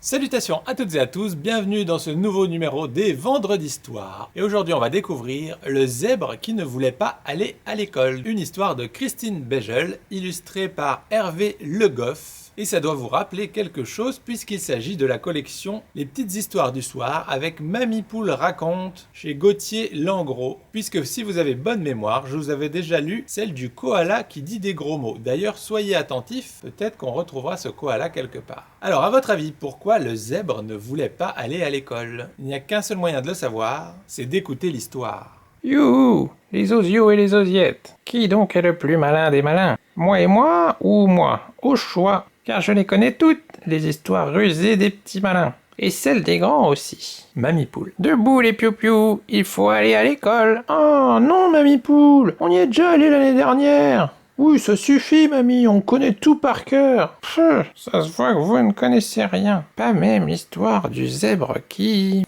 Salutations à toutes et à tous, bienvenue dans ce nouveau numéro des Vendredis d'Histoire. Et aujourd'hui on va découvrir le zèbre qui ne voulait pas aller à l'école. Une histoire de Christine Begel, illustrée par Hervé Le Goff. Et ça doit vous rappeler quelque chose puisqu'il s'agit de la collection Les Petites Histoires du Soir avec Mamie Poule raconte chez Gauthier Langros. Puisque si vous avez bonne mémoire, je vous avais déjà lu celle du koala qui dit des gros mots. D'ailleurs, soyez attentifs, peut-être qu'on retrouvera ce koala quelque part. Alors, à votre avis, pourquoi le zèbre ne voulait pas aller à l'école? Il n'y a qu'un seul moyen de le savoir, c'est d'écouter l'histoire. Youhou, les osios et les osiettes. Qui donc est le plus malin des malins? Moi et moi ou moi? Au choix, car je les connais toutes, les histoires rusées des petits malins. Et celles des grands aussi. Mamie Poule. Debout les piou-piou, il faut aller à l'école. Oh non, Mamie Poule, on y est déjà allé l'année dernière. Oui, ça suffit, mamie, on connaît tout par cœur. Ça se voit que vous ne connaissez rien. Pas même l'histoire du zèbre qui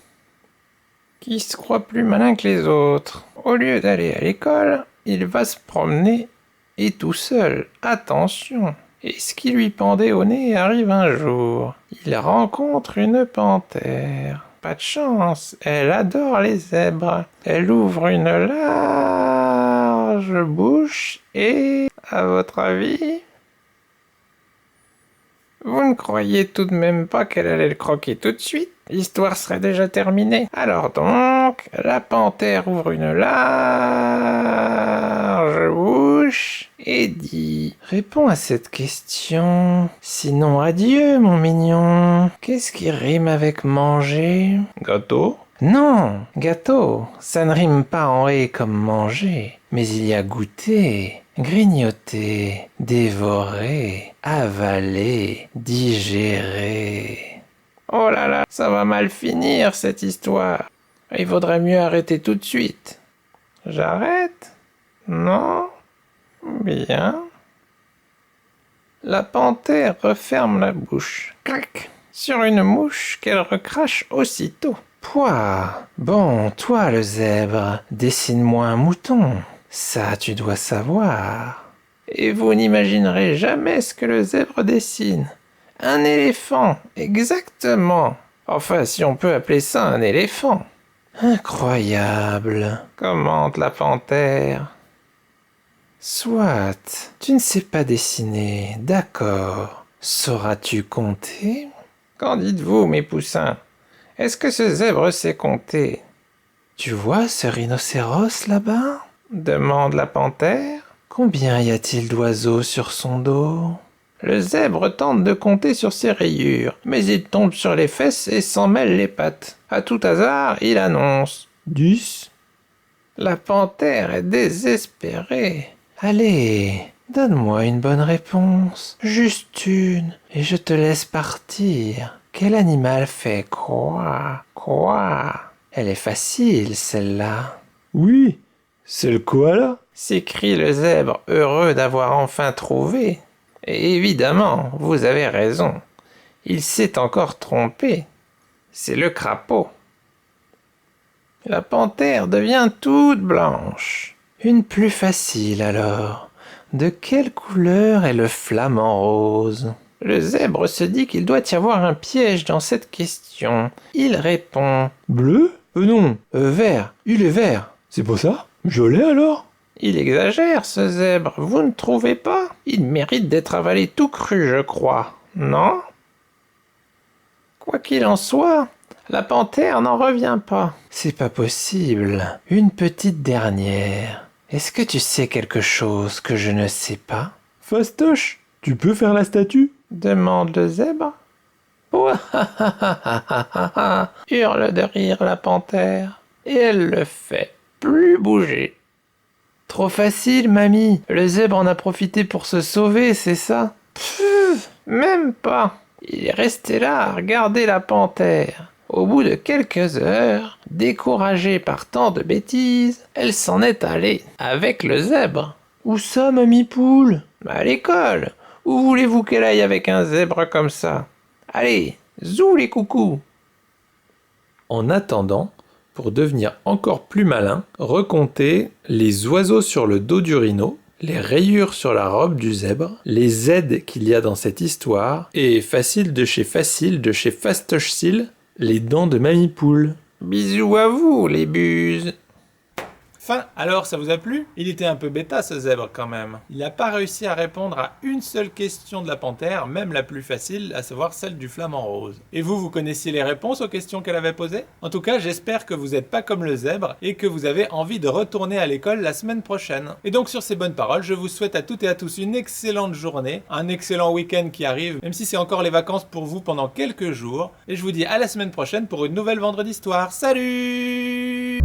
se croit plus malin que les autres. Au lieu d'aller à l'école, il va se promener, et tout seul. Attention. Et ce qui lui pendait au nez arrive un jour. Il rencontre une panthère. Pas de chance, elle adore les zèbres. Elle ouvre une large bouche et, à votre avis, vous ne croyez tout de même pas qu'elle allait le croquer tout de suite? L'histoire serait déjà terminée. Alors donc, la panthère ouvre une large bouche et dit: réponds à cette question. Sinon, adieu, mon mignon. Qu'est-ce qui rime avec manger? Gâteau? Non, gâteau, ça ne rime pas en et comme manger, mais il y a goûter, grignoter, dévorer, avaler, digérer. Oh là là, ça va mal finir cette histoire. Il vaudrait mieux arrêter tout de suite. J'arrête? Non? Bien. La panthère referme la bouche, clac, sur une mouche qu'elle recrache aussitôt. Pouah! Bon, toi le zèbre, dessine-moi un mouton. Ça, tu dois savoir. Et vous n'imaginerez jamais ce que le zèbre dessine. Un éléphant, exactement. Enfin, si on peut appeler ça un éléphant. Incroyable, commente la panthère. Soit, tu ne sais pas dessiner, d'accord. Sauras-tu compter? Qu'en dites-vous, mes poussins? Est-ce que ce zèbre sait compter? Tu vois ce rhinocéros là-bas? Demande la panthère. Combien y a-t-il d'oiseaux sur son dos? Le zèbre tente de compter sur ses rayures, mais il tombe sur les fesses et s'en mêle les pattes. À tout hasard, il annonce 10. La panthère est désespérée. Allez, donne-moi une bonne réponse. Juste une, et je te laisse partir. Quel animal fait quoi? Quoi? Elle est facile, celle-là. Oui, c'est le koala, s'écrie le zèbre, heureux d'avoir enfin trouvé. Et évidemment, vous avez raison. Il s'est encore trompé. C'est le crapaud. La panthère devient toute blanche. Une plus facile alors. De quelle couleur est le flamant rose? Le zèbre se dit qu'il doit y avoir un piège dans cette question. Il répond: bleu? Non, vert. Il est vert. C'est pas ça? Violet alors? Il exagère, ce zèbre, vous ne trouvez pas? Il mérite d'être avalé tout cru, je crois, non? Quoi qu'il en soit, la panthère n'en revient pas. C'est pas possible. Une petite dernière. Est-ce que tu sais quelque chose que je ne sais pas? Fastoche, tu peux faire la statue? Demande le zèbre. Ouah, hurle de rire la panthère. Et elle le fait. Plus bouger. Trop facile, mamie. Le zèbre en a profité pour se sauver, c'est ça? Pfff, même pas. Il est resté là à regarder la panthère. Au bout de quelques heures, découragée par tant de bêtises, elle s'en est allée avec le zèbre. Où ça, mamie poule? À l'école. Où voulez-vous qu'elle aille avec un zèbre comme ça? Allez, zou les coucous. En attendant, pour devenir encore plus malin, recomptez les oiseaux sur le dos du rhino, les rayures sur la robe du zèbre, les Z qu'il y a dans cette histoire, et facile de chez Fastoche-Cil, les dents de Mamie Poule. Bisous à vous, les buses. Fin. Alors, ça vous a plu? Il était un peu bêta ce zèbre quand même. Il n'a pas réussi à répondre à une seule question de la panthère, même la plus facile, à savoir celle du flamant rose. Et vous connaissiez les réponses aux questions qu'elle avait posées? En tout cas, j'espère que vous n'êtes pas comme le zèbre et que vous avez envie de retourner à l'école la semaine prochaine. Et donc sur ces bonnes paroles, je vous souhaite à toutes et à tous une excellente journée, un excellent week-end qui arrive, même si c'est encore les vacances pour vous pendant quelques jours. Et je vous dis à la semaine prochaine pour une nouvelle Vendredi Histoire. Salut!